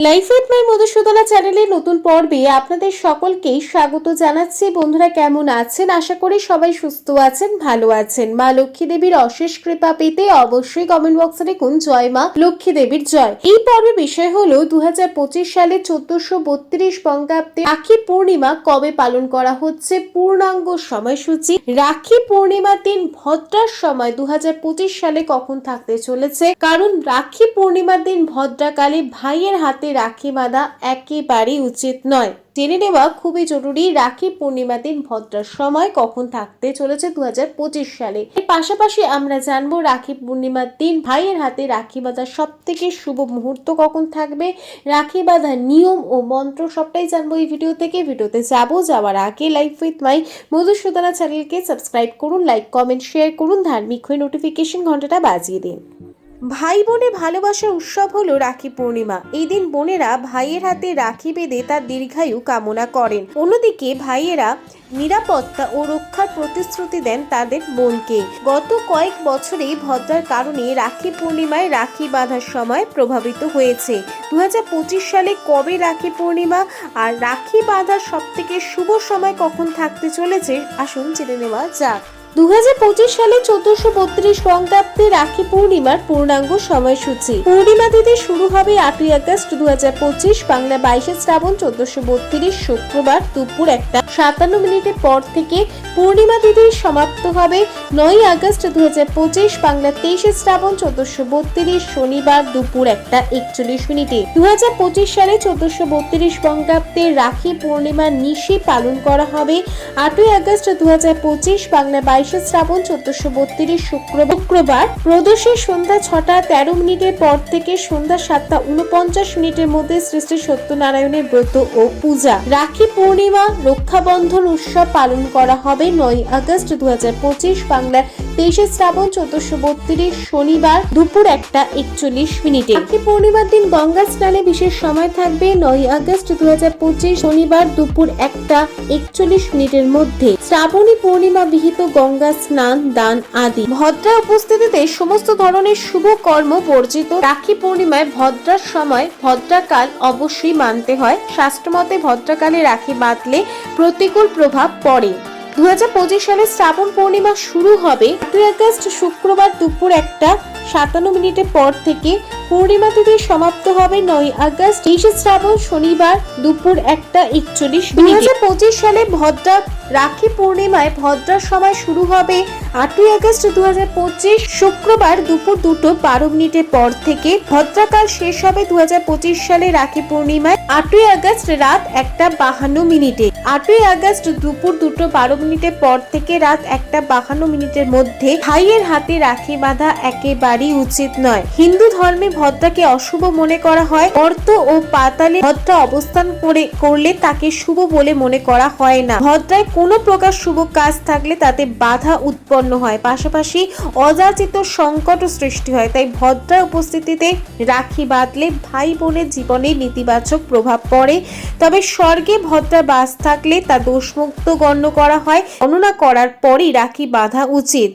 Life with my Madhusudana চ্যানেলের নতুন পর্বে আপনাদের সকলকেই স্বাগত জানাচ্ছি। বন্ধুরা কেমন আছেন? আশা করি সবাই সুস্থ আছেন, ভালো আছেন। মা লক্ষ্মী দেবীর অশেষ কৃপা পেতে অবশ্যই কমেন্ট বক্সে লিখুন জয় মা লক্ষ্মী দেবীর জয়। এই পর্বের বিষয় হলো 2025 সালে 1432 বঙ্গাব্দে রাখি পূর্ণিমা কবে পালন করা হচ্ছে, পূর্ণাঙ্গ সময়সূচি, রাখি পূর্ণিমার দিন ভদ্রার সময় 2025 সালে কখন থাকতে চলেছে, কারণ রাখি পূর্ণিমার দিন ভদ্রাকালে ভাইয়ের হাতে রাখি বাঁধা একেবারেই উচিত নয়। জেনে নেওয়া খুবই জরুরি রাখি পূর্ণিমার দিন ভদ্রার সময় কখন থাকতে চলেছে 2025 সালে। এর পাশাপাশি আমরা জানবো রাখি পূর্ণিমার দিন ভাইয়ের হাতে রাখি বাঁধার সব থেকে শুভ মুহূর্ত কখন থাকবে, রাখি বাঁধার নিয়ম ও মন্ত্র সবটাই জানবো এই ভিডিও থেকে। ভিডিওতে যাওয়ার আগে লাইফ উইথ মাই মধুসূদনা চ্যানেলকে সাবস্ক্রাইব করুন, লাইক কমেন্ট শেয়ার করুন, ধার্মিক হয়ে নোটিফিকেশন ঘন্টাটা বাজিয়ে দিন। ভাই বোনে ভালোবাসার উৎসব হলো রাখি পূর্ণিমা। এই দিন বোনেরা ভাইয়ের হাতে রাখি বেঁধে তার দীর্ঘায়ু কামনা করেন। অন্যদিকে ভাইয়েরা নিরাপত্তা ও রক্ষার প্রতিশ্রুতি দেন তাদের বোনকে। গত কয়েক বছরেই ভদ্রার কারণে রাখি পূর্ণিমায় রাখি বাঁধার সময় প্রভাবিত হয়েছে। 2025 সালে কবে রাখি পূর্ণিমা আর রাখি বাঁধার সব থেকে শুভ সময় কখন থাকতে চলেছে আসুন জেনে নেওয়া যাক। 2025 সালে 1432 বঙ্গাব্দে রাখি পূর্ণিমার পূর্ণাঙ্গ সময়সূচি। পূর্ণিমা তিথি শুরু হবে 8ই আগস্ট 2025, বাংলা 22 শ্রাবণ 1432 শুক্রবার দুপুর 1:57 পর থেকে। পূর্ণিমা তিথি সমাপ্ত হবে 9ই আগস্ট 2025, বাংলা 23 শ্রাবণ 1432 শনিবার দুপুর 1:41। 2025 সালে 1432 বঙ্গাব্দে রাখি পূর্ণিমার নিশি পালন করা হবে 8ই আগস্ট 2025, বাংলা 22 শ্রাবণ 1432 শুক্রবার প্রদোষে সন্ধ্যা 6:13 পর থেকে সন্ধ্যা 7:49 মধ্যে শ্রী শ্রী সত্যনারায়ণের ব্রত ও পূজা। রাখি পূর্ণিমা রক্ষাবন্ধন উৎসব পালন করা হবে 9ই আগস্ট 2025, বাংলার 23 শ্রাবণ 1432 শনিবার দুপুর 1:41। রাখি পূর্ণিমার দিন গঙ্গা স্নানে বিশেষ সময় থাকবে 9ই আগস্ট 2025 শনিবার দুপুর 1:41 মধ্যে। শ্রাবণী পূর্ণিমা বিহিত গঙ্গা স্নান, দান আদি। ভদ্রা উপস্থিতিতে সমস্ত ধরনের শুভ কর্ম বর্জিত। রাখি পূর্ণিমায় ভদ্রার সময় ভদ্রাকাল অবশ্যই মানতে হয়। শাস্ত্রমতে ভদ্রাকালে রাখি বাঁধলে প্রতিকূল প্রভাব পড়ে। 2025 সালে শ্রাবণ পূর্ণিমা শুরু হবে 8ই আগস্ট শুক্রবার দুপুর 1:57 পর থেকে। পূর্ণিমা তিথি সমাপ্ত হবে 9ই আগস্ট 23 শ্রাবণ শনিবার দুপুর 1:41। 2025 সালে ভদ্রা রাখি পূর্ণিমায় ভদ্রার সময় শুরু হবে 8ই আগস্ট 2025 শুক্রবার দুপুর 2:12 পর থেকে। ভদ্রাকাল শেষ হবে 2025 সালে রাখি পূর্ণিমায় 8ই আগস্ট রাত 1:52। 8ই আগস্ট দুপুর 2:12 পর থেকে রাত 1:52 মধ্যে ভাইয়ের হাতে রাখি বাঁধা একেবারেই উচিত নয়। হিন্দু ধর্মে ভদ্রাকে অশুভ মনে করা হয়। অর্থ ও পাতালে ভদ্রা অবস্থান করলে তাকে শুভ বলে মনে করা হয় না। ভদ্রায় কোনো প্রকার শুভ কাজ থাকলে তাতে বাধা উৎপন্ন হয়, পাশাপাশি অযাচিত সংকট সৃষ্টি হয়। তাই ভদ্রার উপস্থিতিতে রাখি বাঁধলে ভাই বোনের জীবনে নেতিবাচক প্রভাব পড়ে। তবে স্বর্গে ভদ্রা বাস থাকলে তা দোষমুক্ত গণ্য করা হয়। গণনা করার পরই রাখি বাঁধা উচিত।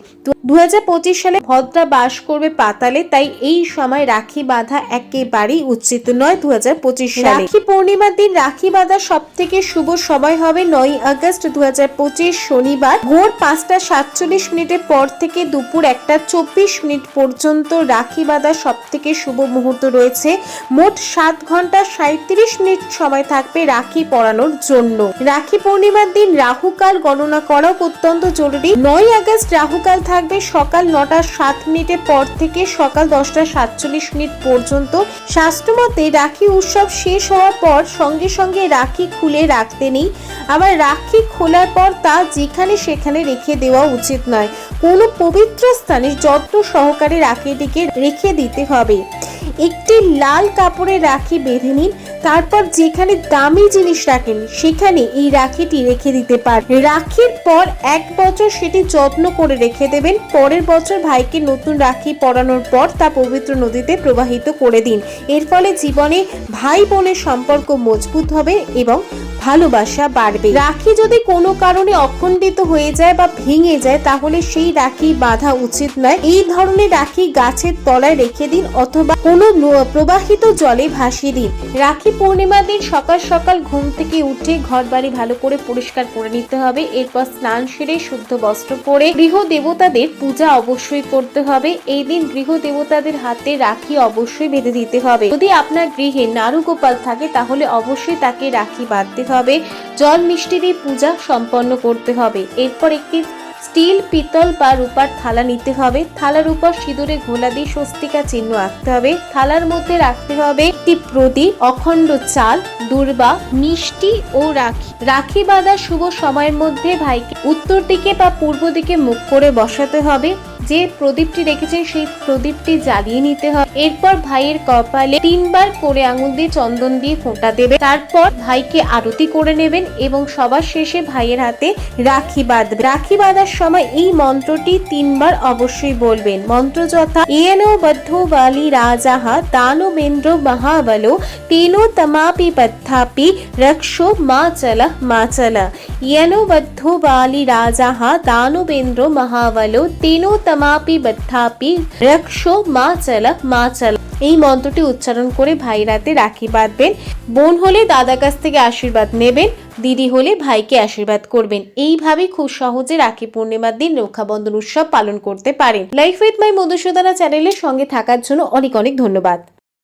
2025 সালে ভদ্রা বাস করবে পাতালে, তাই এই সময় রাখি বাঁধা একেবারেই উচিত নয়। 2025 সালে রাখি পূর্ণিমার দিন রাখি বাঁধা সব থেকে শুভ সময় হবে 9ই আগস্ট 2025 শনিবার ভোর 5:47 পর থেকে দুপুর 1:24 পর্যন্ত। রাখি বাঁধা সব থেকে শুভ মুহূর্ত রয়েছে। মোট 7 ঘন্টা 37 মিনিট সময় থাকবে রাখি পরানোর জন্য। রাখি পূর্ণিমার দিন রাহুকাল গণনা করা অত্যন্ত জরুরি। 9ই আগস্ট রাহুকাল থাকবে সকাল 9:07 পর থেকে সকাল 10:47 পর্যন্ত। শাস্ত্রমতে রাখি উৎসব শেষ হওয়ার পর সঙ্গে সঙ্গে রাখি খুলে রাখতে নেই, আবার রাখি খোলার পর তা যেখানে সেখানে রেখে দেওয়া উচিত নয়। কোনো পবিত্র স্থানে যত্ন সহকারে রাখিটিকে রেখে দিতে হবে। একটি লাল কাপড়ে রাখি বেঁধে নিন, তারপর যেখানে দামি জিনিস রাখেন সেখানে এই রাখিটি রেখে দিতে পারেন। রাখির পর 1 বছর সেটি যত্ন করে রেখে দেবেন। পরের বছর ভাইকে নতুন রাখি পরানোর পর তা পবিত্র নদীতে প্রবাহিত করে দিন। এর ফলে জীবনে ভাই বোনের সম্পর্ক মজবুত হবে এবং ভালোবাসা বাড়বে। রাখি যদি কোনো কারণে অখণ্ডিত হয়ে যায় বা ভেঙে যায় তাহলে সেই রাখি বাঁধা উচিত নয়। এই ধরনের রাখি গাছের তলায় রেখে দিন অথবা কোনো প্রবাহিত জলে ভাসিয়ে দিন। রাখি পূর্ণিমার দিন সকাল সকাল ঘুম থেকে উঠে ঘর বাড়ি ভালো করে পরিষ্কার করে নিতে হবে। এরপর স্নান সেরে শুদ্ধ বস্ত্র পরে গৃহ দেবতাদের পূজা অবশ্যই করতে হবে। এই দিন গৃহ দেবতাদের হাতে রাখি অবশ্যই বেঁধে দিতে হবে। যদি আপনার গৃহে নারুগোপাল থাকে তাহলে অবশ্যই তাকে রাখি বাঁধতে হবে। জল মিষ্টি দিয়ে পূজা সম্পন্ন করতে হবে। এরপর একটি স্টিল, পিতল বা রূপার থালা নিতে হবে। থালার উপর সিঁদুরে ঘোলা দিয়ে স্বস্তিকা চিহ্ন আঁকতে হবে। থালার মধ্যে রাখতে হবে একটি প্রদীপ, অখণ্ড চাল, দূর্বা, মিষ্টি ও রাখি। রাখি বাঁধার শুভ সময়ের মধ্যে ভাইকে উত্তর দিকে বা পূর্ব দিকে মুখ করে বসাতে হবে। যে প্রদীপটি রেখেছেন সেই প্রদীপটি জ্বালিয়ে নিতে হবে। এরপর ভাইয়ের কপালে 3 বার করে আঙুল দিয়ে চন্দন দিয়ে ফোঁটা দেবে। তারপর ভাইকে আরতি করে নেবেন এবং সবার শেষে ভাইয়ের হাতে রাখি বাঁধবেন। রাখি বাঁধার সময় এই মন্ত্রটি 3 বার অবশ্যই বলবেন। মন্ত্র যথা येनो बद्धो बाली राजाः दानवेन्द्रो महाबलो तेनो तमापि बद्धापि रक्षो माचल। येनो बद्धो बाली राजाः दानवेन्द्रो महाबलो तेनो तमापि बद्धापि रक्षो माचल। এই মন্ত্রটি উচ্চারণ করে ভাইয়ের হাতে রাখি বাঁধবেন। বোন হলে দাদার কাছ থেকে আশীর্বাদ নেবেন, দিদি হলে ভাইকে আশীর্বাদ করবেন। এইভাবে খুব সহজে রাখি পূর্ণিমার দিন রক্ষাবন্ধন উৎসব পালন করতে পারেন। লাইফ উইথ মাই মধুসূদনা চ্যানেলের সঙ্গে থাকার জন্য অনেক অনেক ধন্যবাদ।